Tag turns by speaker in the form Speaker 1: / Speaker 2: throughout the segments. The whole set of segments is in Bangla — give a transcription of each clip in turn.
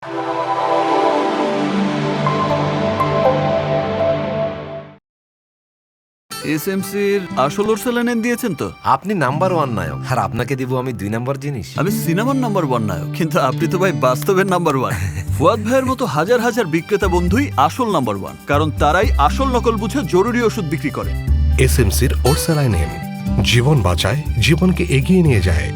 Speaker 1: এসএমসির আসল ওরসেলানেন দিয়েছেন তো?
Speaker 2: আপনি নাম্বার 1 নায়ক, আর আপনাকে দিব আমি 2 নাম্বার জিনিস।
Speaker 1: আমি সিনেমার নাম্বার 1 নায়ক, কিন্তু আপনি তো ভাই বাস্তবের নাম্বার 1। ফুয়াদ ভাইয়ের মতো হাজার হাজার বিক্রেতা বন্ধুই আসল নাম্বার 1, কারণ তারাই আসল নকল বুঝে জরুরি ওষুধ বিক্রি করে।
Speaker 3: এসএমসির ওরসেলানেন জীবন বাঁচায়, জীবনকে এগিয়ে নিয়ে যায়।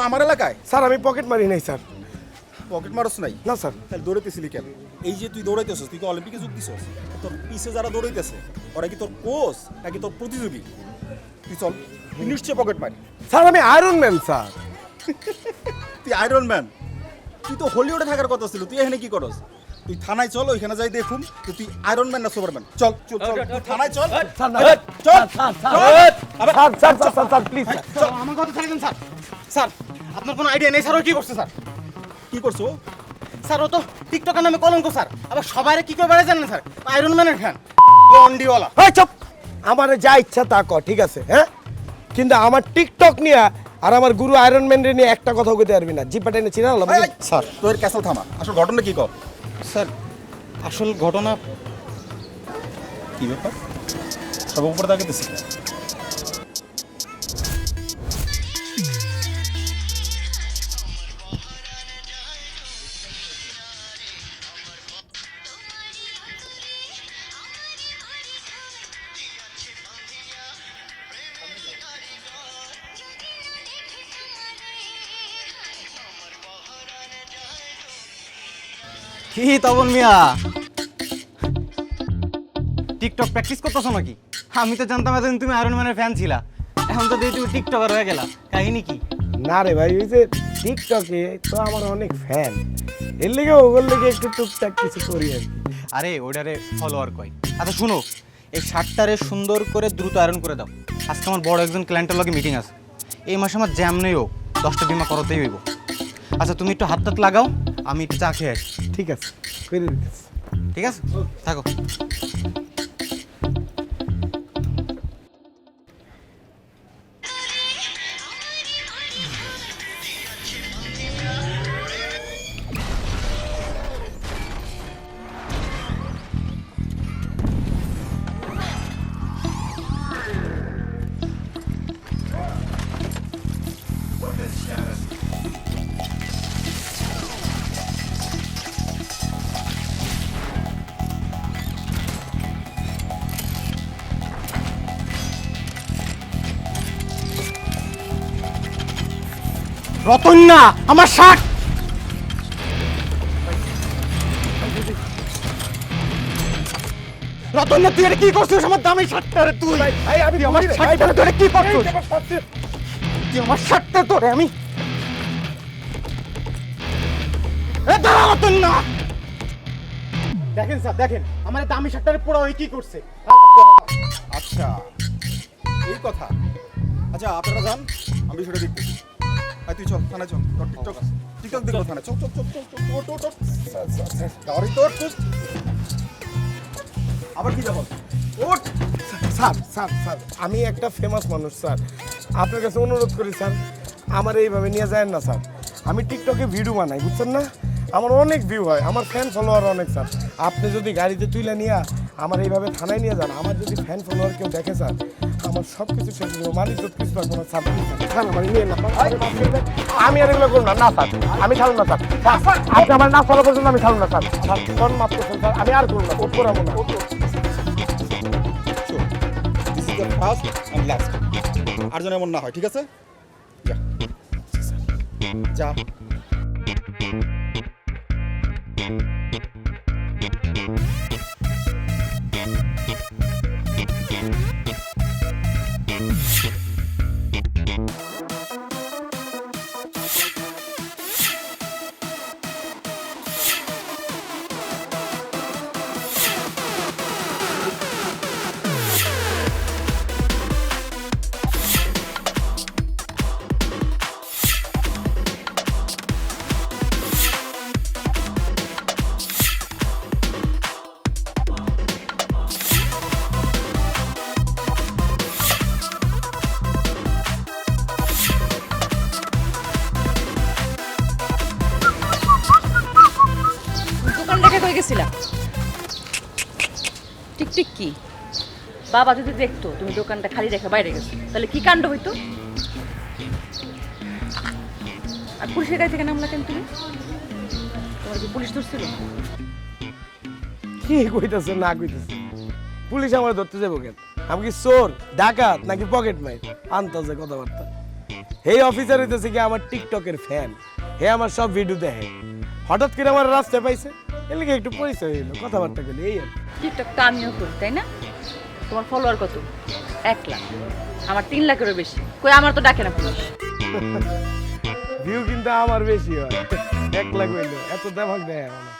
Speaker 4: আমার এলাকায়
Speaker 5: স্যার আমি পকেট মারি নাই স্যার।
Speaker 4: পকেট মারস নাই?
Speaker 5: না স্যার।
Speaker 4: তাহলে দৌড়াইতেছিলি কেন? এই যে তুই দৌড়াইতেছিস, তুই তো অলিম্পিকে যোগ দিছস, তোর পিছে যারা দৌড়াইতেছে ওরা কি তোর কোচ নাকি তোর প্রতিযোগী? তুই চল, তুই নিশ্চয় পকেট মারি।
Speaker 5: স্যার আমি আয়রন ম্যান স্যার।
Speaker 4: তুই আয়রন ম্যান? তুই তো হলিউডে থাকার কথা ছিল, তুই এখানে কি করস? তুই থানায় চল, ওইখানে যাই দেখুন যে তুই আয়রন ম্যান না সুপারম্যান। চল চল চল, তুই থানায় চল। চল
Speaker 5: স্যার প্লিজ
Speaker 4: চল।
Speaker 6: আমার কথা ছেড়ে দেন স্যার। স্যার আপনার কোনো আইডিয়া নেই স্যার ও কি করছে? স্যার
Speaker 4: কি করছো?
Speaker 6: স্যার ও তো টিকটকের নামে কলঙ্ক স্যার। আবার সবাইরে কি করে বেড়ে জানেন স্যার? আয়রন ম্যানের ফ্যান, লন্ডিওয়ালা।
Speaker 5: এই চুপ, আমার যা ইচ্ছা তা কর, ঠিক আছে? হ্যাঁ, কিন্তু আমার টিকটক নিয়ে আর আমার গুরু আয়রন ম্যান নিয়ে একটা কথা কইতে পারবি না। জিপাটা এনে চিনা হলো
Speaker 4: স্যার তোর ক্যাসেল থামা, আসল ঘটনা কি কর?
Speaker 6: স্যার আসল ঘটনা
Speaker 4: কি ব্যাপার? সব উপরে তাকাইতেছি।
Speaker 6: কি তপন মিয়া, টিকটক প্র্যাকটিস করতেছো নাকি? আমি তো জানতাম এতদিন তুমি আয়রন ম্যানের ফ্যান ছিলা, এখন তো দেখি তুমি টিকটকার হয়ে গেলা। কাহিনী কি?
Speaker 5: না রে ভাই, ওই যে টিকটকে তো আমার অনেক ফ্যান, এর লেগে ওগুলো লেগে একটু টুকটাক কিছু করি আর কি।
Speaker 6: আরে ওটারে ফলোয়ার কয়। আচ্ছা শুনো, এই শার্টটারে সুন্দর করে দ্রুত আয়রন করে দাও। আজকে আমার বড় একজন ক্লায়েন্টের লগে মিটিং আছে, এই মাসে আমার জ্যাম নেই, হোক 10টা বিমা করতেই হইব। আচ্ছা তুমি একটু হাত টাত লাগাও, আমি একটু চা খেয়ে আসি।
Speaker 5: ঠিক আছে, করে দিতেছি।
Speaker 6: ঠিক আছে, থাকো। রতন না, আমার শার্ট। রতন না, তুই এটা কি করছিস আমার দামি শার্টটা? রে তুই
Speaker 5: ভাই আমি
Speaker 6: আমার শার্টটা ধরে কি করছিস? তুই আমার শার্টটা ধরে আমি দাঁড়া। রতন না, দেখেন স্যার, দেখেন আমার দামি শার্টটারে পুরো ওই কি করছে।
Speaker 4: আচ্ছা এই কথা। আচ্ছা আপনারা যান, আমি বিষয়টা দেখতেছি। তুই চল থানায় চল, তোর টিকটক টিকটক দেখবো থানায়। চল চল চল চল চল। গাড়ি তোর আবার কি যাবো? ওঠ।
Speaker 5: স্যার স্যার স্যার আমি একটা ফেমাস মানুষ স্যার, আপনার কাছে অনুরোধ করি স্যার, আমার এইভাবে নিয়ে যায় না স্যার। আমি টিকটকে ভিডিও বানাই, বুঝছেন না? আমার অনেক ভিউ হয়, আমার ফ্যান ফলোয়ার অনেক স্যার। আপনি যদি গাড়িতে তুলে নিয়ে আমার এইভাবে থানায় নিয়ে যান, আমার যদি ফ্যান ফলোয়ার কেউ দেখে স্যার, আমার সব কিছু শেষ হয়ে যাবে, মালিক তো কিছু থাকবো না স্যার। স্যার আমার নিয়ে না, আমি আর এগুলো করবো না। না স্যার আমি ছাড়ুন না স্যার, আপনি আমার না চলা পর্যন্ত আমি ছাড়ুন না স্যার। স্যার মাফ করছেন স্যার, আমি আর করবো না, করাবো না।
Speaker 4: The first and last. আর যেন এমন না হয়, ঠিক আছে? যা যা।
Speaker 7: দোকান রেখে কই গেছিলা? টিকটিক কি বাবা যদি দেখতো তুমি দোকানটা খালি রেখে বাইরে গেছো তাহলে কি কাণ্ড হইতো? আর পুলিশের গাড়ি থেকে নামলা কেন তুমি? তোমার কি পুলিশ ধরছিল?
Speaker 5: কি কইতাছে না কইতাছে? পুলিশ আমার ধরতে যাবো কেন? আমি কি চোর, ডাকাত নাকি পকেট মাইর? আন্তাজে কথাবার্তা। এই অফিসার হইতেছে কি আমার টিকটকের ফ্যান। হে আমার সব ভিডিও দেখে। হঠাৎ করে আমার রাস্তায় পাইছে, এর লিগে একটু পরিচয় হইলো, কথাবার্তা বলি এই আর।
Speaker 7: টিকটক তো আমিও করি, তাই না? তোমার ফলোয়ার কত? 1 লাখ। আমার 3 লাখেরও বেশি। কই আমার তো ডাকে না পুলিশ।
Speaker 5: ভিউ কিন্তু আমার বেশি হয়, 1 লাখ হইলো, এত দেমাক দেয় আমার না।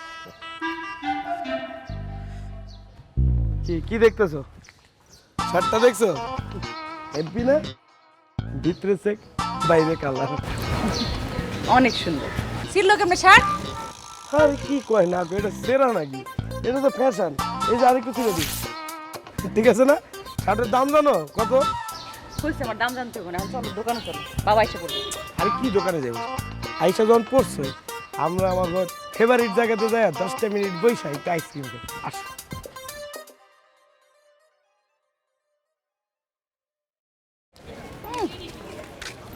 Speaker 5: কি দেখতেছো? শার্টটা দেখছো? হেভি না? ভিতরে চেক, বাইরে কালার।
Speaker 7: অনেক সুন্দর। ছিল কেমনে শার্ট?
Speaker 5: আরে কি কয় না কয়, এটা সেরা নাকি? এটা তো ফ্যাশন। এই যে আরেকটু ছিল দিই, ঠিক আছে না? শার্টের দাম জানো কত?
Speaker 7: কইছে আমার দাম জানতে হবে না। এখন চলো দোকানে চলো, বাবা এসে পড়বে।
Speaker 5: আরে কি দোকানে যাবো? আইসা যখন পড়ছো, আমরা আমার ফেভারিট জায়গাতে যাই 10টা মিনিট বইসা একটু আইসক্রিম খাই। আসো।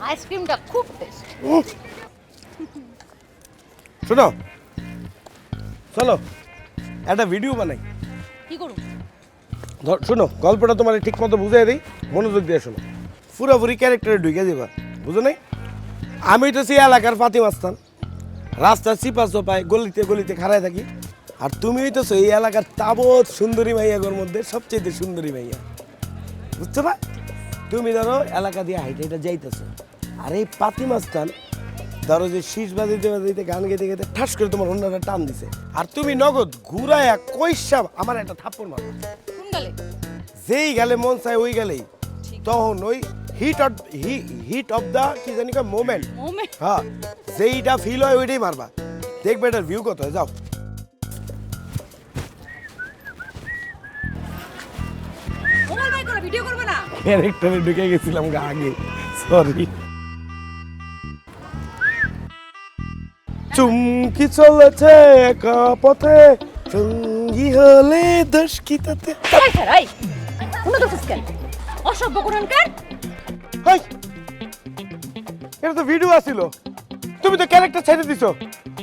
Speaker 7: আইসক্রিমটা খুব টেস্ট।
Speaker 5: শোনো, চলো একটা ভিডিও বানাই।
Speaker 7: কি করুন?
Speaker 5: শোনো, গল্পটা তোমার ঠিক মতো বুঝাই দিই, মনোযোগ দিয়ে শোনো। পুরোপুরি ক্যারেক্টারে ঢুকে যাবা, বুঝো নাই? আমি তো সেই এলাকার ফাতিমা আস্তান, রাস্তার চিপা চোপায় গলিতে গলিতে খাড়ায় থাকি। আর তুমি হইতেছো এই এলাকার তাবৎ সুন্দরী মাইয়াগোর মধ্যে সবচেয়ে সুন্দরী মাইয়া, বুঝছো না? তুমি ধরো এলাকা দিয়ে হাইটে হাইটে যাইতেছো, আর এই ফাতিমা আস্তান ধরো যে শীষ বাজিতে বাজিতে গান গেতে গেতে ঠাস করে তোমার অন্যটা টান দিছে, আর তুমি নগদ ঘুরায়া কইসা আমার একটা থাপ্পড় মারো।
Speaker 7: কোন গেলে?
Speaker 5: যেই গেলে মন চায় ওই গেলেই, তখন ওই হিট অফ দা কি জানি কয় মোমেন্ট,
Speaker 7: মোমেন্ট?
Speaker 5: হ্যাঁ, যেইটা ফিল হয় ওইটাই মারবা, দেখবে এটার ভিউ কত হয়। যাও।
Speaker 7: মোবাইল বাই করে ভিডিও করবে না?
Speaker 5: ক্যারেক্টারে ঢুকে গেছিলাম আগে, সরি। চুমকি চলেছে একা পথে, সঙ্গী হলে দোষ কি তাতে।
Speaker 7: এই স্যার, এই কোন দোষ কেন? অসভ্য কোনকার?
Speaker 5: হাই, এটা তো ভিডিও আসিল, তুমি তো ক্যারেক্টার ছেড়ে দিছো।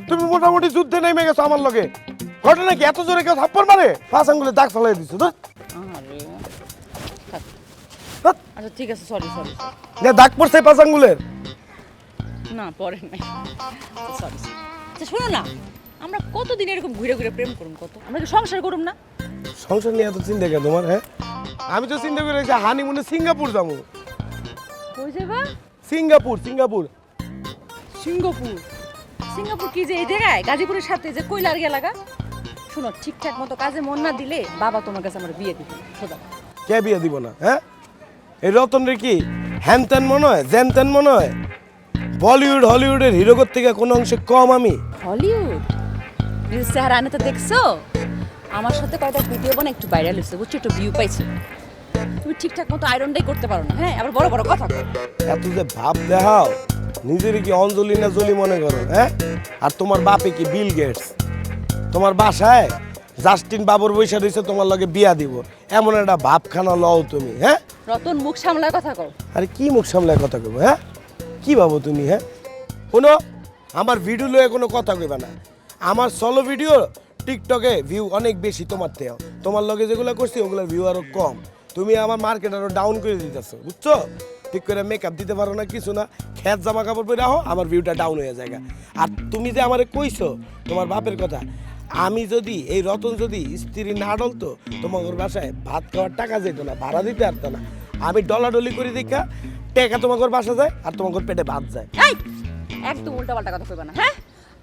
Speaker 5: তুমি মোটামুটি যুদ্ধে নেমে গেছো আমার লগে। ঘটনা কি এত জোরে কেউ থাপ্পড় মারে? পাঁচ আঙ্গুলে দাগ ফেলাই দিছো তো।
Speaker 7: আরে আচ্ছা ঠিক আছে, সরি সরি।
Speaker 5: যে দাগ পড়ছে পাঁচ আঙ্গুলের।
Speaker 7: না পরে নাই, সরি। আচ্ছা শোনো না, আমরা কতদিন এরকম ঘুরে ঘুরে প্রেম করুম? কত আমরা কি সংসার করুম না?
Speaker 5: সংসার নিয়ে এত চিন্তা কেন তোমার? হ্যাঁ, আমি তো চিন্তা করে রেখেছি হানিমুনে সিঙ্গাপুর যাবো।
Speaker 7: কই যাবা?
Speaker 5: Singapore Singapore
Speaker 7: Singapore? সিঙ্গাপুর কি যে এই জায়গায় গাজীপুরের সাথে যে কইলার এলাকা? শোনো, ঠিকঠাক মতো কাজে মন না দিলে বাবা তোমার কাছে আমার বিয়ে দিবে সোজা।
Speaker 5: কে বিয়ে দিব না? হ্যাঁ, এই রতন রে কি হ্যান ত্যান মনে হয়, জ্যান ত্যান মনে হয়? বলিউড হলিউডের হিরোগর থেকে কোনো অংশে কম আমি?
Speaker 7: হলিউড নিজের চেহারা আনে তো দেখছো? আমার সাথে কয়টা ভিডিও বানা একটু ভাইরাল হয়েছে, বুঝছো, একটু ভিউ পাইছে। তুমি ঠিকঠাক মতো আয়রনটাই করতে পারো না, হ্যাঁ, আবার বড় বড় কথা কও।
Speaker 5: এত যে ভাব দেখাও, নিজের কি অঞ্জলি না জলি মনে করো? হ্যাঁ, আর তোমার বাপে কি বিল গেটস? তোমার বাসায় জাস্টিন বাবুর বৈশা রয়েছে, তোমার লগে বিয়া দিব, এমন একটা ভাবখানা লও তুমি? হ্যাঁ,
Speaker 7: রতন মুখ সামলায় কথা কও।
Speaker 5: আরে কি মুখ সামলায় কথা কইব? হ্যাঁ, কি ভাবো তুমি? হ্যাঁ, শোনো, আমার ভিডিও লয়ে কোনো কথা কইবা না। আমার সলো ভিডিও টিকটকে ভিউ অনেক বেশি তোমার থেকেও। তোমার লগে যেগুলো করছি ওগুলোর ভিউ আরো কম। তুমি আমার মার্কেট আরো ডাউন করে দিতেছো বুঝছো? ঠিক করে মেকআপ দিতে পারো না, কিছু না, খেত জামা কাপড় পরে রাখো, আমার ভিউটা ডাউন হয়ে যায়। আর তুমি যে আমারে কইছো তোমার বাপের কথা, আমি যদি এই রতন যদি স্ত্রী না ডলতো তোমার বাসায় ভাত খাওয়ার টাকা যেত না, ভাড়া দিতে পারতো না। আমি ডলাডলি করে দেখা টাকা তোমার বাসা যায় আর তোমার পেটে ভাত যায়।
Speaker 7: এই একদম উল্টাপাল্টা কথা কইবা না, হ্যাঁ?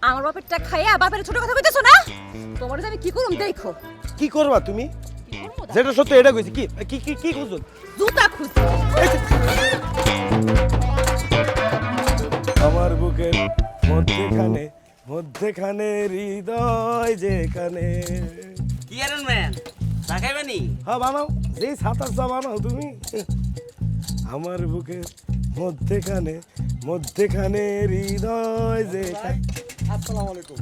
Speaker 7: আমার বাপের টাকা খাইয়া বাপের ছোট কথা কইতেছো না? তোমার যে আমি কি করুম দেখো।
Speaker 5: কি করবা তুমি?
Speaker 7: কি করবো তা?
Speaker 5: যেটা সত্য এটা কইছি। কি কি কি কি খুঁজো?
Speaker 7: জুতা খুঁজ।
Speaker 5: আমার বুকের মধ্যেখানে মধ্যেখানে হৃদয় যেখানে।
Speaker 8: কি আরন ম্যান চা খাইবানি?
Speaker 5: হ্যাঁ বানাও, যেই সাঁতার চা বানাও তুমি। আমার বুকের মধ্যেখানে মধ্যেখানে হৃদয় যেখানে।
Speaker 9: আসসালামু আলাইকুম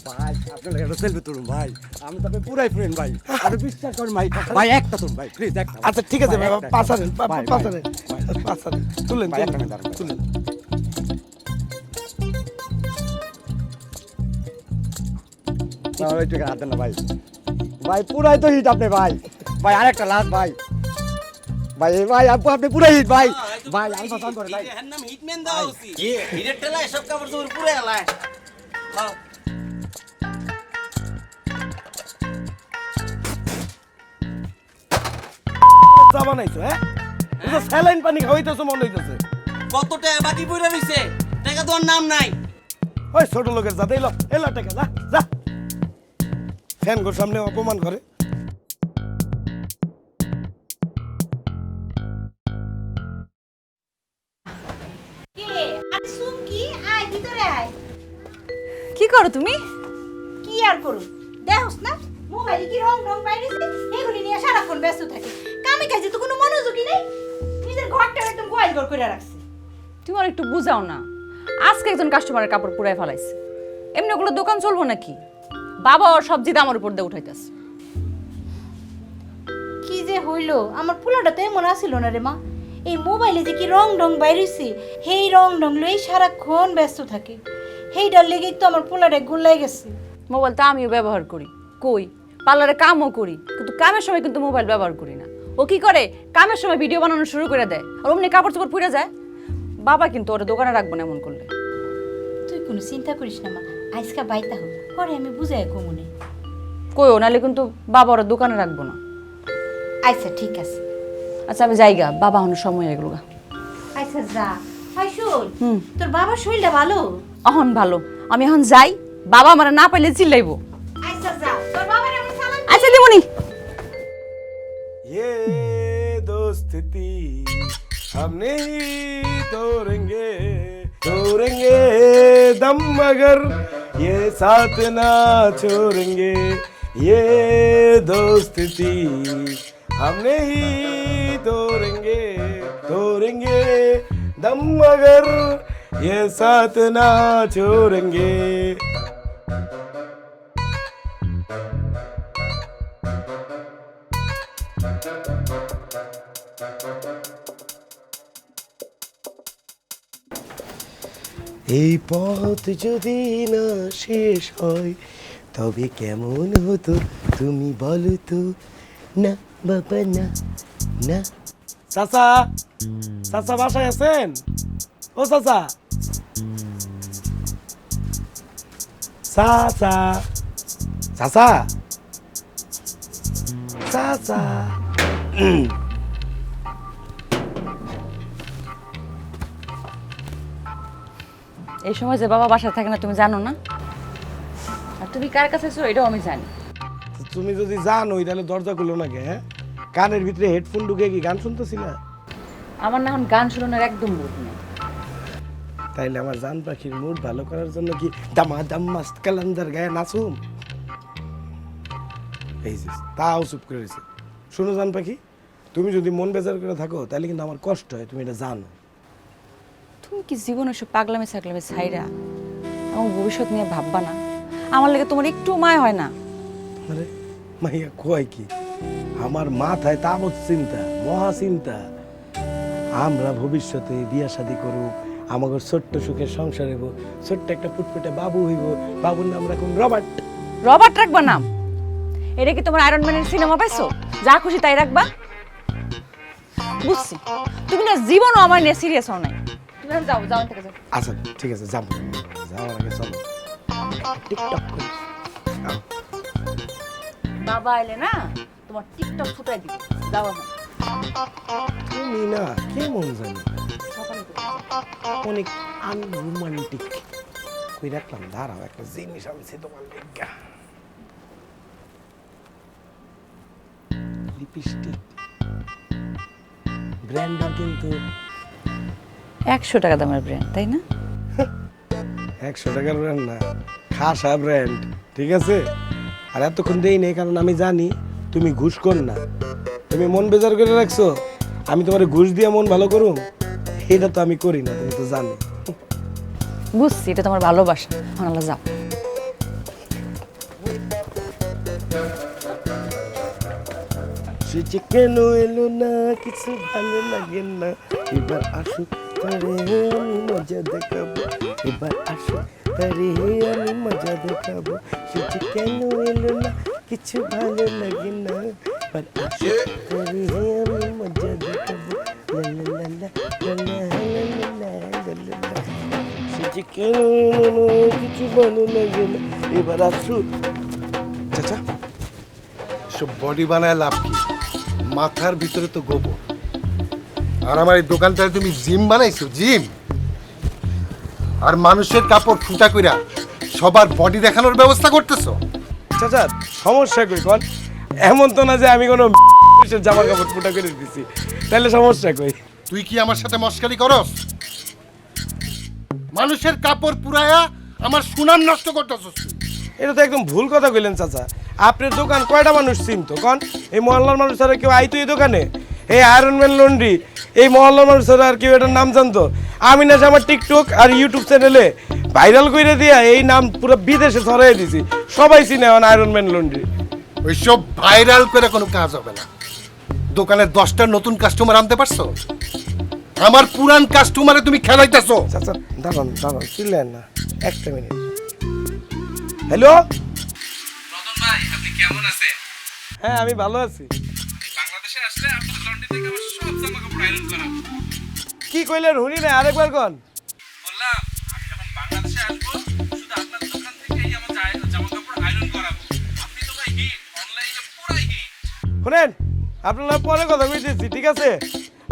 Speaker 9: ভাই, আপনার একটা সেলফি তুলুন ভাই, আমি তবে পুরাই ফ্রেন্ড ভাই, আপনি বিশ্বাস করেন ভাই, ভাই একটা তুলুন ভাই প্লিজ একটা।
Speaker 5: আচ্ছা ঠিক আছে ভাই, পাঁচারেন
Speaker 9: ভাই,
Speaker 5: পাঁচারেন পাঁচারেন তুলেন
Speaker 9: ভাই, একটা মিনিট দাঁড়ান।
Speaker 5: তুলেন।
Speaker 9: ভাই একটু হাত দেন না ভাই, ভাই পুরাই তো হিট আপনি ভাই, ভাই আরেকটা লাস্ট ভাই, ভাই ভাই আপনি পুরাই হিট ভাই, ভাই আমি পছন্দ করি ভাই।
Speaker 8: এর নাম হিটম্যান দাও উচিত। হিটের ঠেলায় সব কাপড় চোপড় পুরো এলায়। হ্যাঁ
Speaker 5: চা বানাইছো, হ্যাঁ? এটা স্যালাইন পানি খাওয়াইতেছো মনে হইতেছে।
Speaker 8: কত টাকা বাকি পড়ে রইছে, টাকা দেওয়ার নাম নাই।
Speaker 5: ওই ছোট লোকের জাতে এলো এলো টাকা, যা যা। ফ্যান ঘর সামনে অপমান করে।
Speaker 7: কি করো তুমি?
Speaker 10: কি আর করুম দেখোস না মোবাইলে কি রং রং বাইরেছে, এগুলি নিয়ে সারাক্ষণ ব্যস্ত থাকে। কামে কাজে তো কোনো মনোযোগই নেই, নিজের ঘরটা একদম গোয়াল ঘর করে রাখছে।
Speaker 7: তুমি আর একটু বুঝাও না। আজকে একজন কাস্টমারের কাপড় পুরাই ফেলাইছে। এমনি ওগুলো দোকান চলবো নাকি? বাবা ওর সবজি দাম আমার উপর দিয়ে উঠাইতেছে।
Speaker 10: কি যে হইলো, আমার পোলাটা তো এমন আসিল না রে মা। এই মোবাইলে যে কি রং রং বাইরেছে, সেই রং রং লই সারাক্ষণ ব্যস্ত থাকে। সেইটার লেগেই তো আমার পোলাটা গুল্লাই গেছে।
Speaker 7: মোবাইল তো আমিও ব্যবহার করি, কই পার্লারে কামও করি, কিন্তু কামের সময় কিন্তু মোবাইল ব্যবহার করি না। ও কি করে, কামের সময় ভিডিও বানানো শুরু করে দেয়, আর অমনি কাপড় চোপড় পুড়ে যায়। বাবা কিন্তু ওরা দোকানে রাখবো না এমন করলে।
Speaker 10: তুই কোনো চিন্তা করিস না মা, আজকা বাইতা হোক, পরে আমি বুঝাই কমনে।
Speaker 7: কই ও নাহলে কিন্তু বাবা ওরা দোকানে রাখবো না।
Speaker 10: আচ্ছা ঠিক আছে।
Speaker 7: আচ্ছা আমি যাইগা, বাবা আমার সময় হয়ে গেল গা।
Speaker 10: আচ্ছা যা। হাই শোন, তোর বাবার শরীরটা ভালো?
Speaker 7: অহন ভালো, আমি এখন যাই, বাবা আমার না পাইলে চিল্লাইবো।
Speaker 10: আচ্ছা যা, তোর বাবার আমি সালাম।
Speaker 7: আচ্ছা দিমুনি।
Speaker 5: ये दोस्ती हम नहीं तोड़ेंगे तोड़ेंगे दम मगर ये साथ ना छोड़ेंगे ये दोस्ती हम नहीं तोड़ेंगे तोड़ेंगे दम मगर ये साथ ना छोड़ेंगे। এই পথ যদি না শেষ হয় তবে কেমন হতো তুমি বলো তো, না বাবা না না। চাচা চাচা বাসায় আছেন? ও চাচা চাচা চাচা চাচা।
Speaker 7: এই সময় যে বাবা বাসায় থাকে না তুমি জানো না? আর তুমি কার কাছে আছো এটাও আমি জানি।
Speaker 5: তুমি যদি জানো তাহলে দরজা খুলো না কে? হ্যাঁ, কানের ভিতরে হেডফোন ঢুকে কি গান শুনতেছিলা?
Speaker 7: আমার না এখন গান শোনানোর একদম মুড নেই।
Speaker 5: তাইলে আমার জান পাখির মুড ভালো করার জন্য কি দামা দাম মাস্ত কালান্দার গায়ে নাচুম? এই যে তাও চুপ করে রয়েছে। শোনো জান পাখি, তুমি যদি মন বেজার করে থাকো তাহলে কিন্তু আমার কষ্ট হয়, তুমি এটা জানো।
Speaker 7: তুমি কি জীবনে সব পাগলামি সাগলামি ছাইরা আমার ভবিষ্যৎ নিয়ে ভাববা না? আমার লাগে তোমার একটু মায় হয় না?
Speaker 5: আরে মাইয়া কয় কি, আমার মাথায় তাবৎ চিন্তা, মহা চিন্তা। আমরা ভবিষ্যতে বিয়া শাদী করব, আমাদের ছোট্ট সুখের সংসার হইব, ছোট্ট একটা ফুটফুটে বাবু হইব, বাবুর নাম রাখুন রবার্ট।
Speaker 7: রবার্ট রাখবা নাম? এটা কি তোমার আয়রন ম্যানের সিনেমা পাইছো? যা খুশি তাই রাখবা? বুঝছি তুমি না জীবনও আমার নিয়ে সিরিয়াস হও নাই তুমি এখন যাও যাও এখান থেকে যাও
Speaker 5: আচ্ছা ঠিক আছে যাবো যাওয়ার আগে চলো টিকটক করি
Speaker 7: বাবা এলে না তোমার টিকটক ফুটাই দিবে যাও এখন
Speaker 5: তুমি না কেমন জানি
Speaker 7: সকালে করো।
Speaker 5: অনেক আনরোমান্টিক কই রাখলাম দাঁড়াও একটা জিনিস আনছি তোমার লেগা লিপস্টিক ব্র্যান্ডের কিন্তু
Speaker 7: 100 টাকা দামের ব্র্যান্ড তাই না
Speaker 5: 100 টাকার ব্র্যান্ড না খাসা ব্র্যান্ড ঠিক আছে আর এতক্ষণ দেই নেই কারণ আমি জানি তুমি ঘুষ কর না তুমি মন বেজার করে রাখছো আমি তোমার ঘুষ দিয়ে মন ভালো করুম এটা তো আমি করি না তুমি তো জানো
Speaker 7: বুঝছি এটা তোমার ভালোবাসা ভালো যাও
Speaker 5: সে যে কেন এলো না কিছু ভালো লাগে না এবার আসুক তারে আমি মজা দেখাবো এবার আসুক তারে আমি মজা দেখাবো সে যে কেন এলো না কিছু ভালো লাগে না এবার আসুক তারে আমি মজা দেখাবো লা লা লা লা লা লা লা লা লা লা। সে যে কেন এলো না কিছু ভালো লাগে না এবার আসুক
Speaker 11: চাচা সব বডি বানায় লাভ কি মাথার ভিতরে তো গোবর আর আমার এই দোকানটায় তুমি জিম বানাইছো জিম আর মানুষের কাপড় ফুটা কইরা সবার বডি দেখানোর ব্যবস্থা করতেছো
Speaker 5: চাচা সমস্যা কই কোন এমন তো না যে আমি কোনো জামা কাপড় ফুটা করে দিছি তাহলে সমস্যা কই
Speaker 11: তুই কি আমার সাথে মস্কারি করস মানুষের কাপড় পুরায়া আমার সুনাম নষ্ট করতেছস তুই
Speaker 5: এটা তো একদম ভুল কথা কইলেন চাচা আপনার দোকান কয়টা মানুষ চিনতো কোন এই মহল্লার মানুষ ছাড়া কেউ আইতো এই দোকানে এই আয়রন ম্যান লন্ড্রি এই মহল্লার মানুষ ছাড়া আর কেউ এটার নাম জানতো আমি না আমার টিকটক আর ইউটিউব চ্যানেলে ভাইরাল করে দিয়া এই নাম পুরো বিদেশে ছড়াই দিছি সবাই চিনে এখন আয়রন ম্যান লন্ড্রি
Speaker 11: ওইসব ভাইরাল করে কোনো কাজ হবে না দোকানে 10টা নতুন কাস্টমার আনতে পারছো আমার পুরান কাস্টমারে তুমি খেলাইতেছো
Speaker 5: চাচা দাঁড়ান দাঁড়ান চিনলেন না একটা মিনিট হ্যালো
Speaker 2: রতন ভাই আপনি কেমন আছেন
Speaker 5: হ্যাঁ আমি ভালো আছি
Speaker 2: বাংলাদেশে আসলে আপনার লন্ড্রি থেকে আমার সব জামা কাপড় আয়রন করাবো
Speaker 5: কি কইলেন শুনি না আরেকবার কোন
Speaker 2: বললাম আমি যখন বাংলাদেশে আসবো শুধু আপনার দোকান থেকেই আমার জামা কাপড় আয়রন করাবো আপনি তো ভাই হিট অনলাইনে পুরাই হিট
Speaker 5: শুনেন আপনারা পরে কথা কইতেছি ঠিক আছে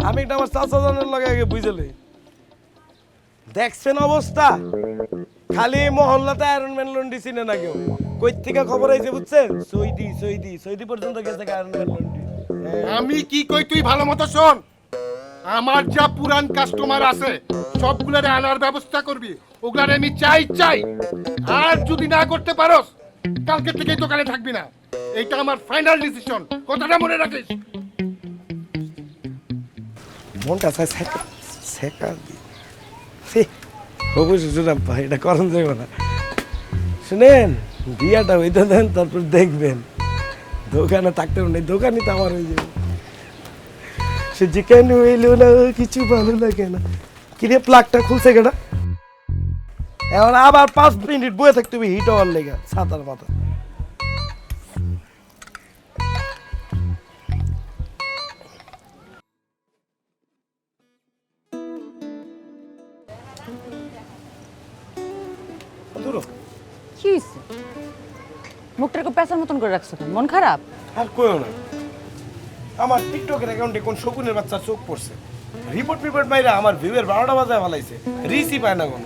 Speaker 5: আমি একটা আমার চাচা জানের লগে আগে বুঝলে দেখছেন অবস্থা খালি মহল্লাতে আয়রন ম্যান লন্ডি চিনে না কেউ কই থেকে খবর আইছে বুঝছেন সৌদি পর্যন্ত গেছে আয়রন ম্যান লন্ডি
Speaker 11: আমি কি কই তুই ভালো মতো শোন আমার যা পুরান কাস্টমার আছে সবগুলোরে আনার ব্যবস্থা করবি ওগুলারে আমি চাই আর যদি না করতে পারোস কালকে থেকে দোকানে থাকবি না এইটা আমার ফাইনাল ডিসিশন কথাটা মনে রাখিস
Speaker 5: মনটা চাই শেখা অবশ্যই ভাই এটা করণ যাবে না শুনেন বিয়াটা হইতে দেন তারপর দেখবেন দোকানে থাকতে নেই দোকানই তো আমার হয়ে যাবে সে যে কেন হইলো না কিছু ভালো লাগে না কিরে প্লাগটা খুলছে কেটা এখন আবার 5 মিনিট বয়ে থাকতে হবে হিট হওয়ার লেগে ছাতার মাথা
Speaker 7: কি হইছে মুখটাকে পেছার মতন করে রাখছো কেন? মন খারাপ
Speaker 5: আর কইও না আমার টিকটকের অ্যাকাউন্টে কোন শকুনের বাচ্চা চোখ পড়ছে রিপোর্ট মাইরা আমার ভিউয়ের 12টা বাজায় ফেলাইছে রিসই পায় না কোন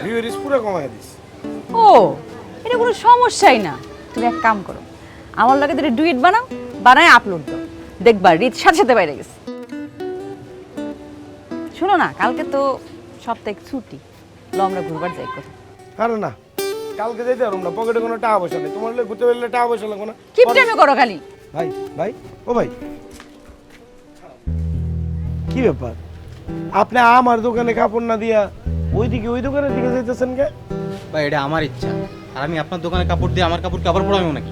Speaker 5: ভিউয়ের রিস পুরো কমায় দিস
Speaker 7: ও এটা কোনো সমস্যাই না তুমি এক কাম করো আমার লাগে তুমি ডুয়েট বানায় আপলোড দাও দেখবা রিত সাথে সাথে বাইরে গেছে শোনো না কালকে তো সপ্তাহে ছুটি আমরা ঘুরবার যাই কোথাও
Speaker 5: আরে না কালকে যাইতে পারবো না পকেটে কোনো টাকা পয়সা নেই তোমার লোক ঘুরতে পারলে টাকা পয়সা লাগবে না
Speaker 7: কি টাইমে করো খালি
Speaker 5: ভাই ভাই ও ভাই কি ব্যাপার আপনি আমার দোকানে কাপড় না দিয়া ওইদিকে ওই দোকানের দিকে যাইতেছেন কে
Speaker 6: ভাই এটা আমার ইচ্ছা আর আমি আপনার দোকানে কাপড় দিয়ে আমার কাপড় কাপড় পরাবো নাকি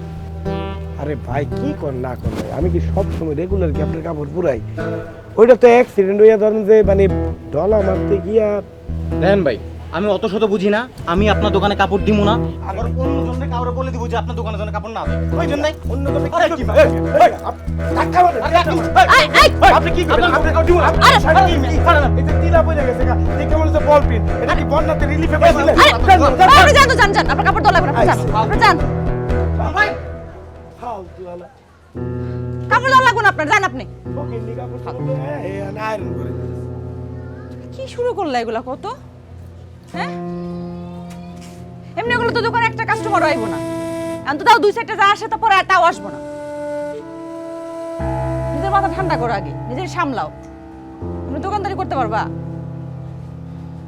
Speaker 5: আরে ভাই কি কর না কর ভাই আমি কি সব সময় রেগুলার কি আপনার কাপড় পুরাই ওইটা তো অ্যাক্সিডেন্ট হইয়া ধরেন যে মানে ডলা মারতে গিয়া
Speaker 6: দেখেন ভাই আমি অত শত বুঝি না আমি আপনার দোকানে কাপড় দিব না আর অন্য জনে কাউরে বলে দিব যে আপনার দোকানে জনে কাপড় না ওই জন্য
Speaker 5: অন্য দোকানে
Speaker 6: আরে কি ভাই?
Speaker 5: ধাক্কা মারে আপনি কি করেন? আপনি আপনার শাড়ি কি এই যে তিলা পড়ে গেছে গা। দেখে মনে হচ্ছে বল পিন। এটা কি বন্যাতে রিলিফে পাইছিলেন?
Speaker 7: আপনি যান তো, যান যান, আপনার কাপড় তোলা লাগবে না, আপনি যান, আপনি যান।
Speaker 5: ফালতু আলা।
Speaker 7: কাপড় তোলা লাগবে না আপনার, যান আপনি।
Speaker 5: ওকে নিকা করতে এই আয়রন করে দিয়েছে।
Speaker 7: কি শুরু করলা এগুলা কত? হ্যাঁ, এমনি এগুলো তো দোকানে একটা কাস্টমার আইবো না, এখন তো তাও 2-4টা যা আসে তারপরে আর তাও আসবো না। নিজের মাথা ঠান্ডা করো আগে, নিজের সামলাও। তুমি দোকানদারি করতে পারবা?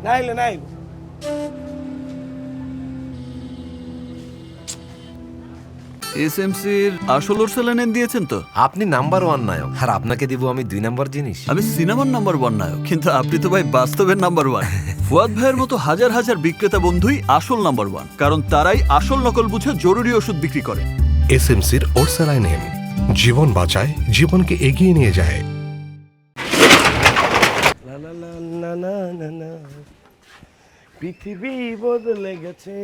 Speaker 5: নাইলে নাই।
Speaker 1: এসএমসির আসল ওরসালাইন দিয়েছেন তো?
Speaker 12: আপনি নাম্বার 1 নায়ক, আর আপনাকে দিব আমি 2 নাম্বার জিনিস।
Speaker 1: আমি সিনেমার নাম্বার 1 নায়ক, কিন্তু আপনি তো ভাই বাস্তবের নাম্বার 1। ফুয়াদ ভাইয়ের মতো হাজার হাজার বিক্রেতা বন্ধুই আসল নাম্বার 1, কারণ তারাই আসল নকল বুঝে জরুরি ওষুধ বিক্রি করে।
Speaker 3: এসএমসির ওরসালাইন এম জীবন বাঁচায়, জীবনকে এগিয়ে নিয়ে যায়।
Speaker 5: না না না না না না না, পৃথিবী বদলে গেছে,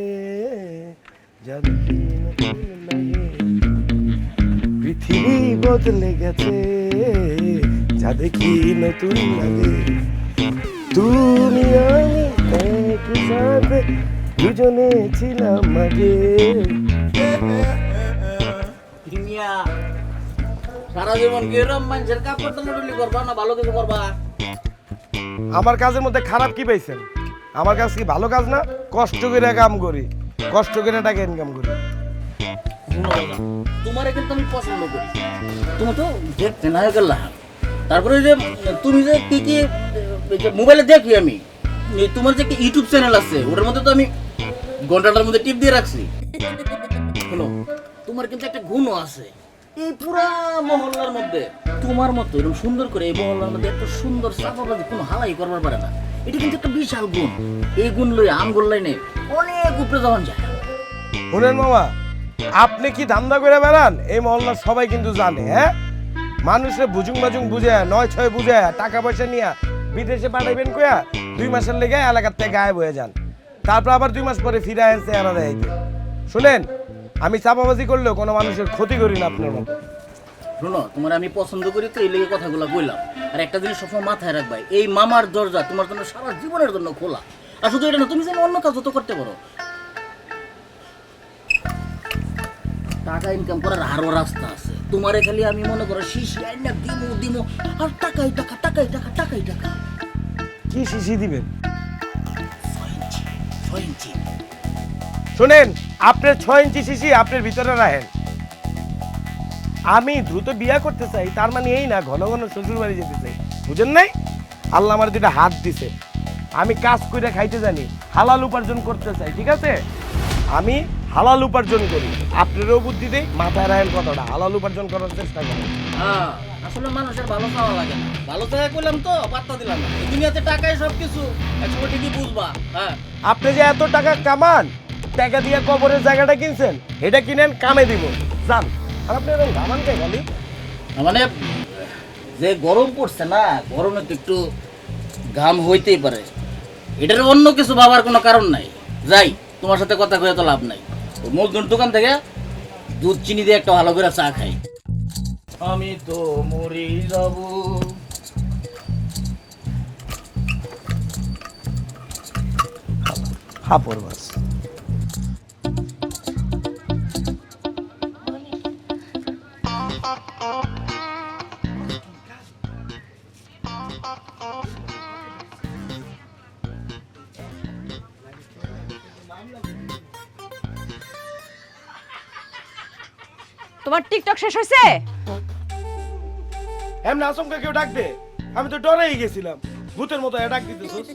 Speaker 5: যা দেখি নতুন লাগে। পৃথিবী বদলে গেছে, যা দেখি নতুন লাগে। তুমি আমি একই সাথে দুজনে ছিলাম মাঝে।
Speaker 8: মিয়া সারা জীবন কি এরকম মানুষের কাপড় টানাটুলি করবা না ভালো কিছু করবা?
Speaker 5: আমার কাজের মধ্যে খারাপ কি পাইছেন? আমার কাজ কি ভালো কাজ না? কষ্ট করে কাম করি, কষ্ট করে টাকা ইনকাম করি।
Speaker 8: তোমার কিন্তু আমি পছন্দ করি, তুমি তো দেখতে না হয়ে গেলা। তারপরে যে তুমি যে কি কি মোবাইলে দেখি আমি, তোমার যে একটা ইউটিউব চ্যানেল আছে ওটার মধ্যে তো আমি ঘন্টাটার মধ্যে টিপ দিয়ে রাখছি। শোনো, তোমার কিন্তু একটা গুণও আছে এই পুরা মহল্লার মধ্যে। তোমার মতো এরকম সুন্দর করে এই মহল্লার মধ্যে এত সুন্দর চাপাবাজি কোনো হালাই করবার পারে না। এটা কিন্তু একটা বিশাল গুণ। এই গুণ লই আমগুল লাইনে অনেক উপরে যাওয়ান যায়।
Speaker 5: শুনেন মামা, আপনি কি ধান্দা করে বেড়ান এই মহল্লার সবাই কিন্তু জানে। হ্যাঁ, মানুষের বুঝুং বাজুং বুঝে 9-6 বুঝে টাকা পয়সা নিয়ে বিদেশে পাঠাইবেন কয়া 2 মাসের লেগে এলাকার থেকে গায়েব হয়ে যান, তারপর আবার 2 মাস পরে ফিরে আসছে এরা দেয়তে। শুনেন, আমি চাপাবাজি করলেও কোনো মানুষের ক্ষতি করি না আপনার মতো।
Speaker 8: শোনো, তোমার আমি পছন্দ করি তো এই লেগে কথাগুলো বললাম। আর একটা জিনিস সবসময় মাথায় রাখবা, এই মামার দরজা তোমার জন্য সারা জীবনের জন্য খোলা। আর শুধু এটা না, তুমি যেন অন্য কাজ তো করতে পারো। টাকা ইনকাম করার আরো রাস্তা আছে। তোমারে খালি আমি মনে করো শিশি আইনা দিমু দিমু আর টাকাই টাকা টাকাই টাকা টাকাই টাকা।
Speaker 5: কি শিশি দিবেন?
Speaker 8: 6 ইঞ্চি।
Speaker 5: শুনেন, আপনার 6 ইঞ্চি শিশি আপনার ভিতরে রাখেন। আমি দ্রুত বিয়া করতে চাই তার মানে এই না ঘন ঘন শ্বশুর বাড়ি যেতে চাই, বুঝেন নাই? আল্লাহ আমার 2টা হাত দিছে, আমি কাজ করে খাইতে জানি, হালাল উপার্জন করতে চাই, ঠিক আছে? আমি হালাল উপার্জন করি, আপনারও বুদ্ধি দেই, মাথায় রাখেন কথাটা, হালাল উপার্জন করার চেষ্টা করেন।
Speaker 8: হ্যাঁ, আসলে মানুষের ভালো চাওয়া লাগে না। ভালো চাওয়া করলাম তো পাত্তা দিলাম না। এই দুনিয়াতে টাকাই সবকিছু, একসময় ঠিকই বুঝবা। হ্যাঁ,
Speaker 5: আপনি যে এত টাকা কামান, টাকা দিয়ে কবরের জায়গাটা কিনছেন, এটা কিনেন, কামে দিব, যান। আর আপনি এরকম কামান কে খালি?
Speaker 8: মানে যে গরম পড়ছে না, গরমে তো একটু ঘাম হইতেই পারে। এটার অন্য কিছু ভাবার কোনো কারণ নাই। যাই, তোমার সাথে কথা কয়ে তো লাভ নাই। ওই মজদুর দোকান থেকে দুধ চিনি দিয়ে একটা ভালো করে চা খাই। আমি তো মরে যাব।
Speaker 5: হাপর বাস।
Speaker 7: তোমার টিকটক শেষ হয়েছে?
Speaker 5: এমনি আচমকা কেউ ডাকবে? আমি তো ডরেই গেছিলাম, ভূতের মতো ডাক দিতেছিস।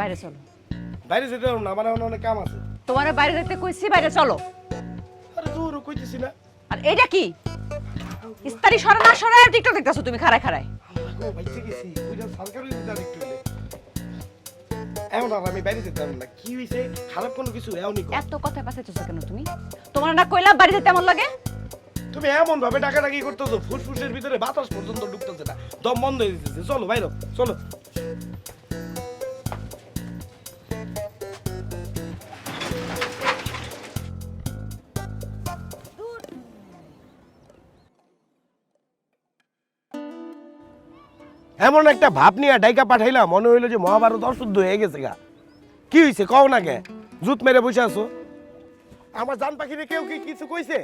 Speaker 7: বাইরে চলো।
Speaker 5: বাইরে যেতে পারবো না, আমার এখন অনেক কাম আছে।
Speaker 7: তোমার বাইরে যেতে কইছি, বাইরে চলো।
Speaker 5: আরে দূর কইতেছি না।
Speaker 7: আর এটা কি ইস্তারি সরা না সরা টিকটক দেখতেছো তুমি খাড়ায় খাড়ায়?
Speaker 5: ও বাইতে গেছি, ওইটা সরকারি বিদ্যা দেখতে হলে এমন আর আমি বাইরে যেতে পারবো না। কি হইছে? খারাপ কোনো কিছু এমনই কর।
Speaker 7: এত কথা পাঠাইতেছো কেন তুমি? তোমার না কইলাম বাড়ি যেতে এমন লাগে?
Speaker 5: তুমি এমন ভাবে ডাকাডাকি করতেছো, ফুসফুসের ভিতরে বাতাস পর্যন্ত ঢুকতেছে না, দম বন্ধ হয়ে দিতেছে। চলো বাইরে চলো। এমন একটা ভাব নিয়ে ডাইকা পাঠাইলাম মনে হইলো যে মহাভারত অশুদ্ধ হয়ে গেছে গা। কি হয়েছে কও না কে? জুত মেরে বসে আছো। আমার জান পাখিরে কেউ কি কিছু কইছে?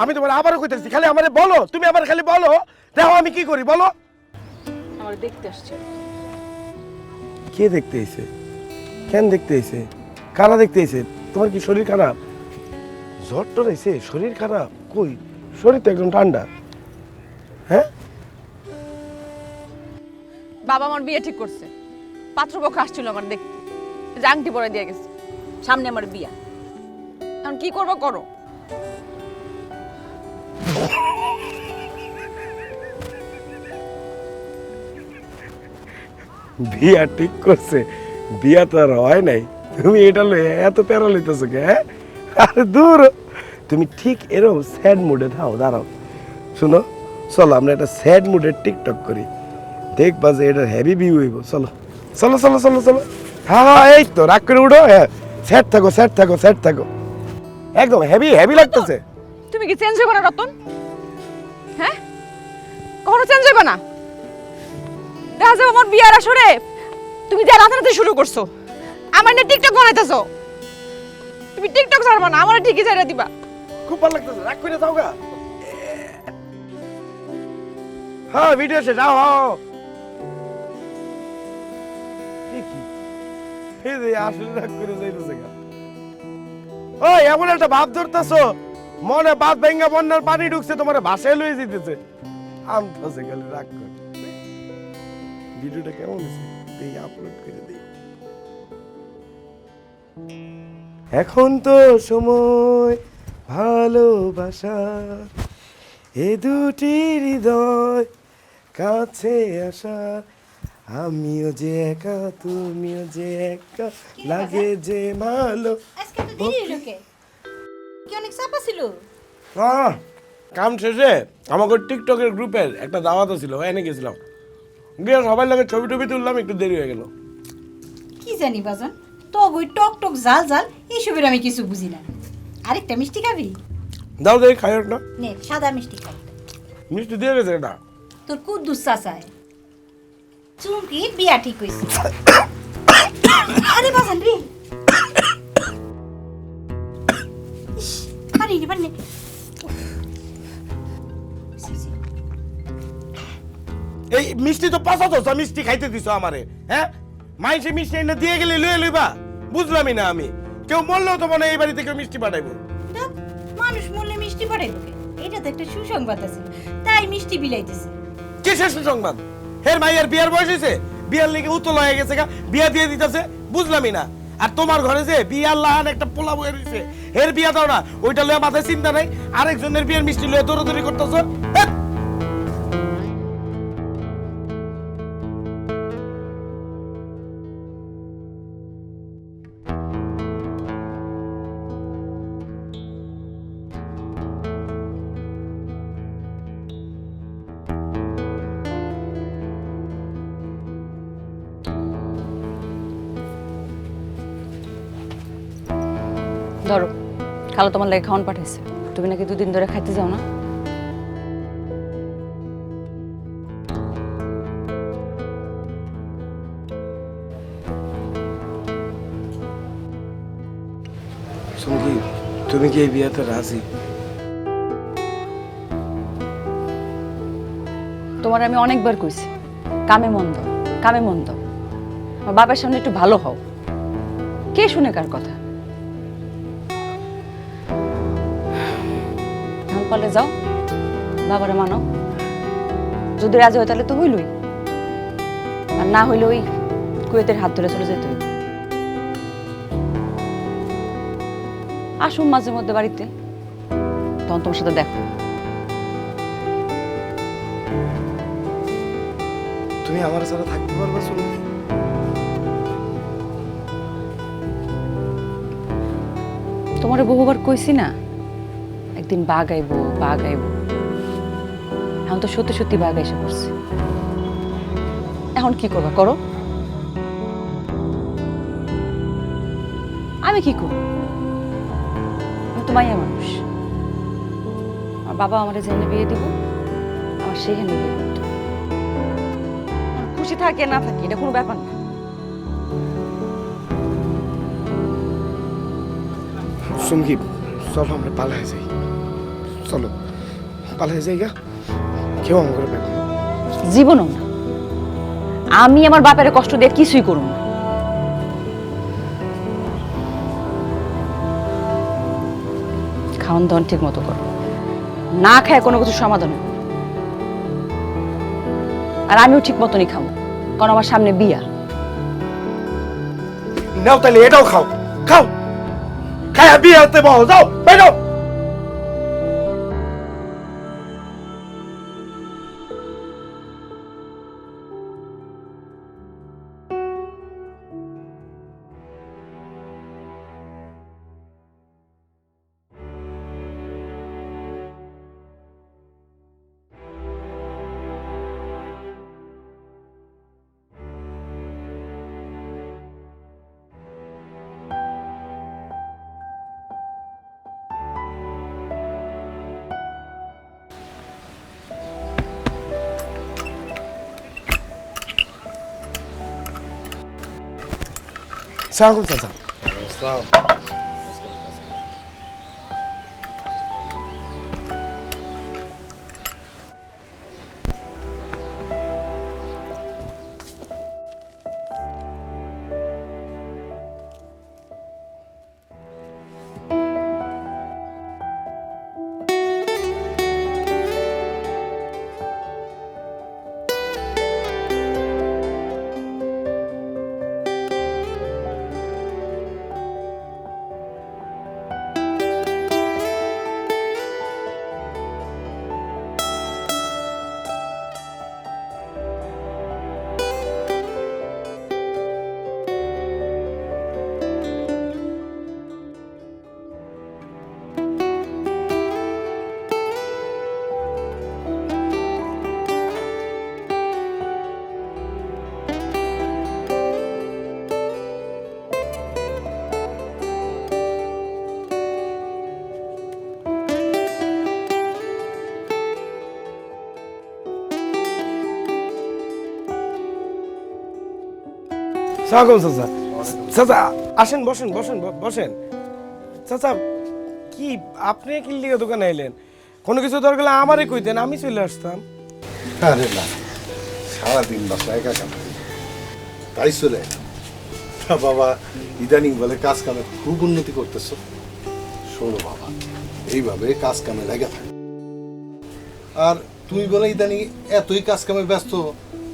Speaker 5: আমি তোমার আবারও কইতেছি, খালি আমারে বলো, তুমি আবার খালি বলো, দেখো আমি কি করি বলো।
Speaker 7: আমার দেখতে আসছে।
Speaker 5: কে দেখতে এসে? কেন দেখতে এসে? কারা দেখতে এসে? তোমার কি শরীর খারাপ? জ্বর টর এসে? শরীর খারাপ? কই, শরীর তো একদম ঠান্ডা। হ্যাঁ,
Speaker 7: বাবা আমার বিয়ে ঠিক করছে, পাত্রপক্ষ আসছিল আমার দেখতে, যে আংটি পরে দিয়ে গেছে, সামনে আমার বিয়া। এখন কি করবো করো।
Speaker 5: বিয়া ঠিক করছে? বিয়া তো আর হয় নাই, তুমি এটা লয়ে এত প্যারা লইতেছো কে? হ্যাঁ? আরে দূর, তুমি ঠিক এরকম স্যাড মুডে থাও। দাঁড়াও, শুনো, চলো আমরা একটা স্যাড মুডের টিকটক করি, দেখবা যে এটা হেভি ভিউ হইব। চলো চলো চলো চলো চলো। হ্যাঁ হ্যাঁ, এই তো রাগ করে উঠো। হ্যাঁ, স্যাড থাকো স্যাড থাকো স্যাড থাকো, একদম হেভি হেভি লাগতেছে।
Speaker 7: তুমি কি চেঞ্জ হইব না রতন? হ্যাঁ, কখনো চেঞ্জ হইব না? দেখা যাবে আমার বিয়ার আসরে তুমি যা রাতারাতি শুরু করছো, আমার নিয়ে টিকটক বানাইতেছো। তুমি টিকটক ছাড়বা না, আমার ঠিকই জায়গা দিবা।
Speaker 5: খুব ভালো লাগতেছে, রাগ করে যাও গা। হ্যাঁ, ভিডিও শেষ। যাও হও। এই যে আসলে রাগ করে যাইতেছে গা। ওই এমন একটা ভাব ধরতেছো, মনে বাদ ভেঙ্গা বন্যার পানি ঢুকছে, তোমার ভাষায় লয়ে যেতেছে। আমতাছে গেলে রাগ করে। ভিডিওটা কেমন হয়েছে দেই, আপলোড করে দেই। এখন তো সময় ভালোবাসা, এ দুটি হৃদয় কাছে আসা, আমিও যে একা তুমিও যে একা, লাগে যে ভালো।
Speaker 10: আজকে তো দেরি হলো কে? কি অনেক চাপা ছিল?
Speaker 5: কাম শেষে আমাকে টিকটকের গ্রুপের একটা দাওয়াত ছিল, এনে গেছিলাম, গিয়ে সবাই লাগে ছবি টবি তুললাম, একটু দেরি হয়ে গেল।
Speaker 10: কি জানি বাজান, তো ওই টক টক জাল জাল এইসবের আমি কিছু বুঝি না। আরেকটা মিষ্টি খাবি?
Speaker 5: দাও দেই, খাই না।
Speaker 10: নে, সাদা মিষ্টি খাই।
Speaker 5: মিষ্টি দিয়ে গেছে এটা।
Speaker 10: তোর কুদ্দুস চাচায় চুমকি বিয়া ঠিক হইছে। আরে বাজান রে, পানি রে পানি।
Speaker 5: এই মিষ্টি তো পচা তো, মিষ্টি খাইতে দিছো আমারে। হ্যাঁ, মাইসে মিষ্টি এনে দিয়ে গেলে লয়ে লইবা? বুঝলামই না আমি। কেউ মরলেও তো মনে হয় এই বাড়িতে কেউ মিষ্টি পাঠাইবো।
Speaker 10: দেখ, মানুষ মরলে মিষ্টি পাঠাইবো কে? এটা তো একটা সুসংবাদ আছে, তাই মিষ্টি বিলাইতেছে।
Speaker 5: কিসের সুসংবাদ? হের মাইয়ার বিয়ার বয়স হয়েছে, বিয়ার লেগে উতল হয়ে গেছে গা, বিয়া দিয়ে দিতেছে, বুঝলামই না। আর তোমার ঘরে যে বিয়ার লাহান একটা পোলা বয়ে রয়েছে, এর বিয়া দাও না, ওইটা লয়ে মাথায় চিন্তা নাই, আরেকজনের বিয়ের মিষ্টি লয়ে দৌড়াদৌড়ি করতেছো।
Speaker 7: ধরো, খালো তোমার লাগে খাওয়ান পাঠাইছে, তুমি নাকি 2 দিন ধরে খাইতে যাও না?
Speaker 5: সুমকি, তুমি কি এই বিয়াতে রাজি?
Speaker 7: তোমার আমি অনেকবার কইছি, কামে মন্দ কামে মন্দ, আমার বাবার সামনে একটু ভালো হও। কে শুনে কার কথা? এখন পালে যাও, বাবারে মানো। যদি রাজি হয় তাহলে তো হইলই, আর না হইলে ওই কুয়েতের হাত ধরে চলে যেতে হইব। আসুন মাঝে মধ্যে বাড়িতে, তখন তোমার সাথে দেখো।
Speaker 5: তুমি আমার সাথে থাকতে পারবে সুমকি?
Speaker 7: তোমারে বহুবার কইছি না, একদিন বাঘ আইবো বাঘ আইবো। এখন তো সত্যি সত্যি বাঘ এসে পড়ছে। এখন কি করবা করো, আমি কি করব? আমি তো মাইয়া মানুষ, আমার বাবা আমারে যেখানে বিয়ে দিব, আমার সেখানে বিয়ে করতো। আমার খুশি থাকে না থাকে এটা কোনো ব্যাপার না।
Speaker 5: সুমকি চলো আমরা পালাই যাই, চলো পালাই যাই গা, কেউ আমার করে পাবো
Speaker 7: জীবনও না, আমি আমার বাপের কষ্ট দিয়ে কিছুই করব না। খাওয়ান দাওয়ান ঠিক মতো করো, না খায় কোনো কিছু সমাধান হবে না। আর আমিও ঠিক মতনই খাবো, কারণ আমার সামনে বিয়া।
Speaker 5: নাও তাহলে এটাও খাও, খাও খায়া বিয়ে হতে বলো, যাও বেরো। সালাম চাচা। সালাম চাচা। চাচা আসেন, বসেন বসেন বসেন। চাচা কি আপনি কি লিগে দোকানে এলেন? কোনো কিছু দরকার হলে আমারই কইতেন, আমি চলে আসতাম।
Speaker 11: আরে না, সারাদিন বাসা একা কাম করি, তাই চলে এলাম। তা বাবা ইদানিং বলে কাজ কামে খুব উন্নতি করতেছ। শোনো বাবা, এইভাবে কাজ কামে লেগে থাকে। আর তুমি বলে ইদানিং এতই কাজ কামে ব্যস্ত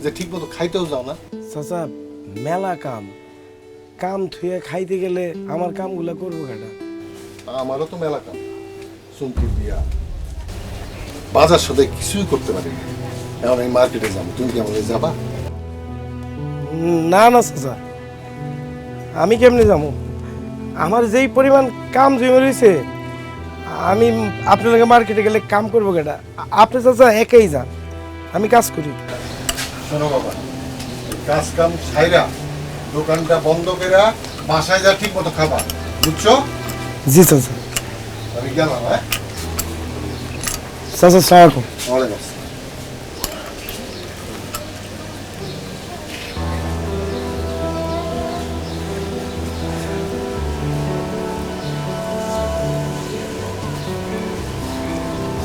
Speaker 11: যে ঠিক মতো খাইতেও যাও না।
Speaker 5: চাচা মেলা কাম, কাম থুয়ে খাইতে গেলে আমার কামগুলা করবো কেটা?
Speaker 11: আমারও তো মেলা কাম, চুমকির বিয়া, বাজার সাথে কিছুই করতে পারি না। এখন আমি মার্কেটে যাবো, তুমি কি আমাদের যাবা?
Speaker 5: না না চাচা, আমি কেমনে যাবো? আমার যেই পরিমাণ কাম জমে রয়েছে, আমি আপনার লগে মার্কেটে গেলে কাম করবো কেটা? আপনি চাচা একাই যান, আমি কাজ করি।
Speaker 11: শোনো বাবা, কাজ কাম ছাইরা দোকানটা বন্ধ করে বাসায় যা ঠিক মতো খাবা, বুঝছো?
Speaker 5: জি চাচা।
Speaker 11: আমি গেলাম। হ্যাঁ
Speaker 5: চাচা সালাম।
Speaker 11: ওয়ালাইকুম আসসালাম।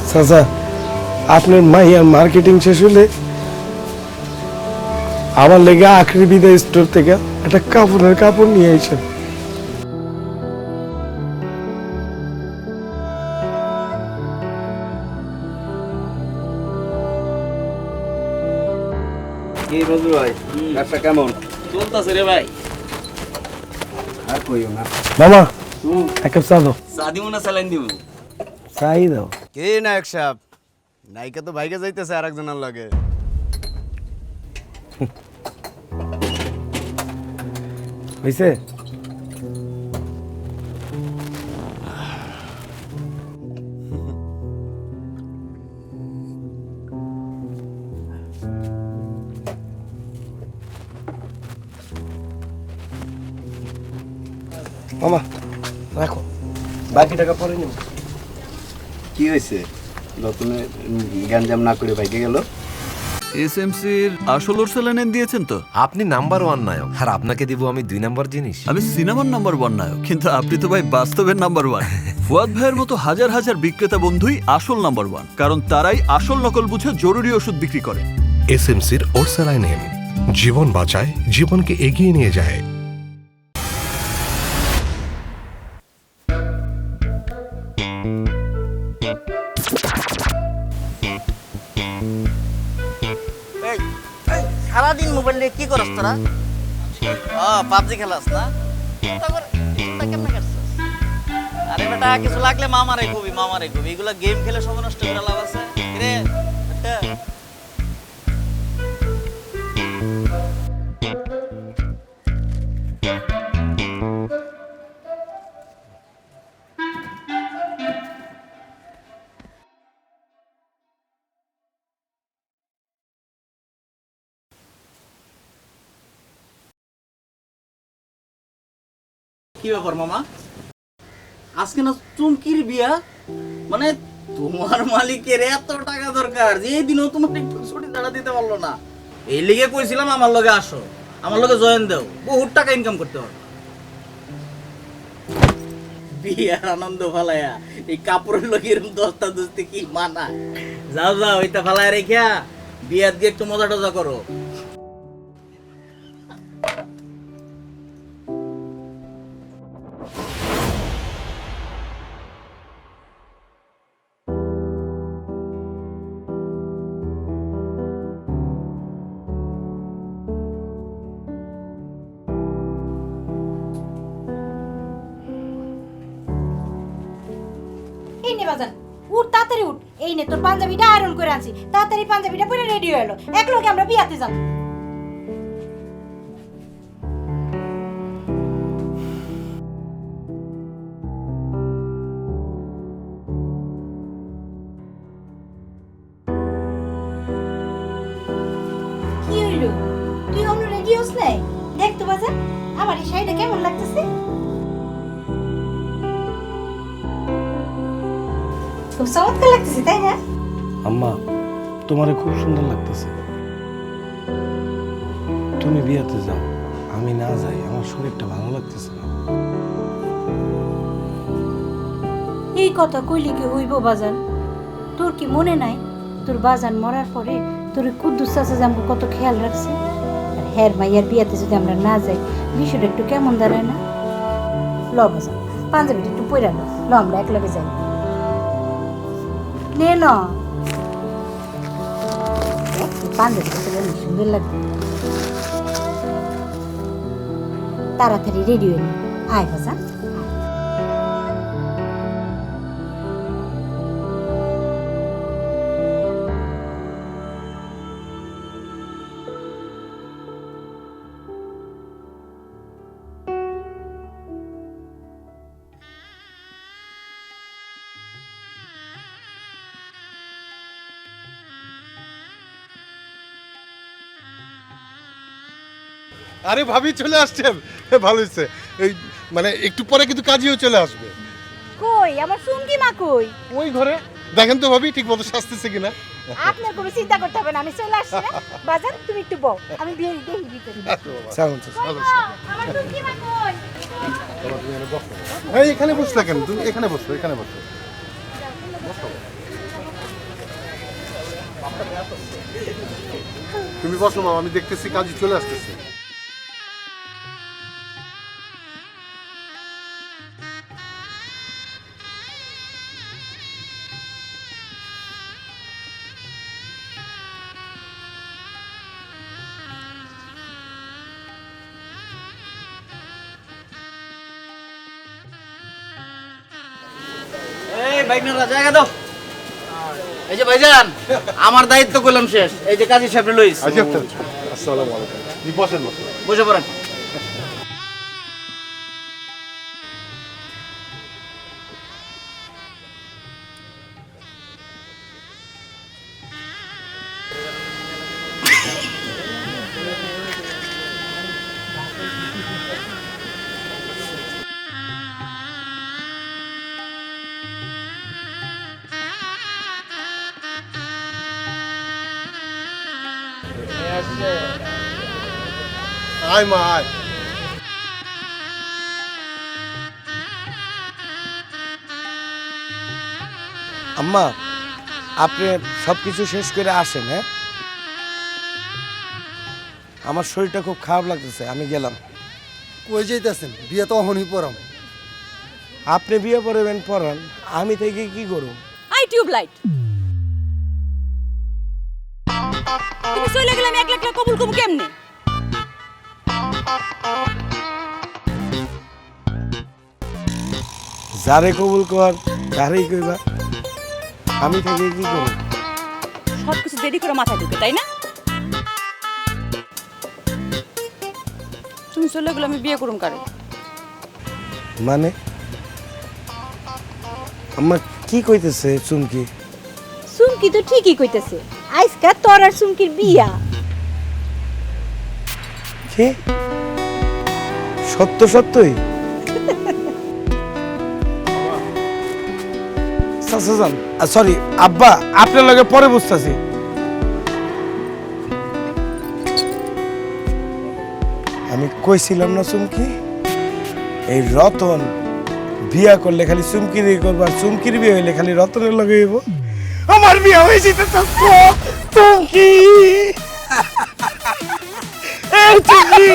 Speaker 5: চাচা আপনার মাইয়ার মার্কেটিং শেষ হলে আমার লেগে আখরি বিদায় স্টোর থেকে একটা কাপড়ের কাপড় নিয়ে আসেন।
Speaker 9: এই বন্ধু ভাই ব্যবসা কেমন
Speaker 8: চলতেছে রে ভাই।
Speaker 9: আর কইও না
Speaker 5: মামা এক কাপ চা দাও।
Speaker 8: চা দিব না স্যালাইন দিব?
Speaker 5: চাই দাও।
Speaker 9: কে নায়ক সাহেব? নায়িকা তো ভাইকে যাইতেছে আর একজনের লাগে।
Speaker 5: হয়েছে? মামা রাখো, বাকি টাকা পরে নিব।
Speaker 9: কি হয়েছে? রতনে গ্যাঞ্জাম না করে ভাইকে গেল?
Speaker 1: এসএমসির আসল ওরসালাইন দিয়েছেন তো?
Speaker 12: আপনি নাম্বার 1 নায়ক, আর আপনাকে দিব আমি 2 নাম্বার জিনিস।
Speaker 1: আমি সিনেমার নাম্বার 1 নায়ক, কিন্তু আপনি তো ভাই বাস্তবের নাম্বার 1। ফুয়াদ ভাইয়ের মতো হাজার হাজার বিক্রেতা বন্ধুই আসল নাম্বার 1, কারণ তারাই আসল নকল বুঝে জরুরি ওষুধ বিক্রি করে।
Speaker 3: এসএমসির ওরসালাইন এম জীবন বাঁচায়, জীবনকে এগিয়ে নিয়ে যায়।
Speaker 8: সারাদিন মোবাইল নিয়ে কি করস তোরা? পাবজি খেলাস না? কেমনে কাটছিস? আরে বেটা, কিছু লাগলে মামারে কবি, এগুলা গেম খেলে সময় নষ্ট করে লাভ আছে রে বেটা। কি ব্যাপার মামা, আজকে না চুমকির বিয়া? মানে তোমার মালিকের এত টাকা দরকার যে এই দিনও তোমার একটু ছুটি ছাড়া দিতে পারলো না। এই লিগে কইছিলাম আমার লগে আসো, আমার লগে জয়েন দাও, বহুত টাকা ইনকাম করতে পারো। বিয়ার আনন্দ ফালাইয়া এই কাপড়ের লগে এরকম দস্তা দস্তি কি মানা? যাও যাও, এটা ফালায় রেখা বিয়ার দিয়ে একটু মজা টজা করো।
Speaker 10: এই নে বাজান, উঠ তাড়াতাড়ি উঠ। এই নে তোর পাঞ্জাবিটা আয়রন করে আনছি, তাড়াতাড়ি পাঞ্জাবিটা পরে রেডি হয়ে এলো, এক লোকে আমরা বিয়াতে যাব। কি হইলো, তুই অন্য রেডি হস নাই? দেখ তো বাজান, আমার এই শাড়িটা কেমন লাগতেছে? খুব চমৎকার লাগতেছে, তাই না?
Speaker 5: আম্মা, তোমারে খুব সুন্দর লাগতেছে। তুমি বিয়াতে যাও, আমি না যাই, আমার শরীরটা ভালো লাগতেছে না।
Speaker 10: এই কথা কইলে কি হইব বাজান? তোর কি মনে নাই তোর বাজান মরার পরে তোর কুদ্দুস চাচা যে আমাকে কত খেয়াল রাখছে? আর হ্যার মাইয়ার বিয়াতে যদি আমরা না যাই, বিষয়টা একটু কেমন দাঁড়ায় না? ল বাজান, পাঞ্জাবিটা একটু পইরা লো, ল আমরা একলগে যাই। নে না, পাঞ্জাবিটা তো বেশ সুন্দর লাগবে। তাড়াতাড়ি রেডি হয়ে নে, আয় বাজান।
Speaker 11: আরে ভাবি চলে আসছেন, ভালো হয়েছে। এই মানে একটু পরে কিন্তু কাজীও চলে আসবে।
Speaker 10: কই আমার সুমকি মা কই?
Speaker 11: ওই ঘরে দেখেন তো ভাবি ঠিক মতো সাজতেছে কিনা।
Speaker 10: আপনার কোনো চিন্তা করতে হবে না, আমি চলে আসছি। বাজান তুমি একটু বউ, আমি বিয়ে দেখি ভিতরে। আমার সুমকি মা কই?
Speaker 11: এই এখানে বসলে কেন? তুমি এখানে বসো, এখানে বসো। তুমি বসো বাবা, আমি দেখতেছি কাজী চলে আসতেছে।
Speaker 8: এই বাইকনারা জায়গা দাও। এই যে ভাইজান, আমার দায়িত্ব করলাম শেষ। এই যে কাজী সাহেব লইস।
Speaker 11: আসসালামু আলাইকুম। বসেন বসেন।
Speaker 8: বসে পড়েন।
Speaker 11: আয় মা আয়।
Speaker 5: আম্মা আপনি সব কিছু শেষ করে আসেন, হ্যাঁ? আমার শরীরটা খুব খারাপ লাগতেছে, আমি গেলাম।
Speaker 9: কই যাইতেছেন? বিয়ে তো অহনই পড়াম।
Speaker 5: আপনি বিয়ে পড়াবেন পড়ান, আমি থেকে কি করব?
Speaker 7: আই টিউবলাইট, তুমি চলে গেলে আমি 1 লাখ টাকা কবুল করবো কেমনে?
Speaker 5: যারে কবুল কর তারেই কইবা, আমি থেকে কি করব?
Speaker 7: সব কিছু দেরি করে মাথায় ঢুকে, তাই না? তুমি চলে গেলে আমি বিয়ে করুম কারে?
Speaker 5: মানে আম্মা কি কইতেছে চুমকি?
Speaker 10: চুমকি তো ঠিকই কইতেছে, আজকা তোর আর চুমকির বিয়া।
Speaker 5: কি সত্য সত্যই? চাচাজান, সরি আব্বা, আপনার লগে পরে বুঝতেছি। আমি কইছিলাম না চুমকি, এই রতন বিয়া করলে খালি চুমকির করবো, আর চুমকির বিয়ে হইলে খালি রতনের লগে হইব। আমার বিয়া হয়েছে চুমকি, এই চুমকি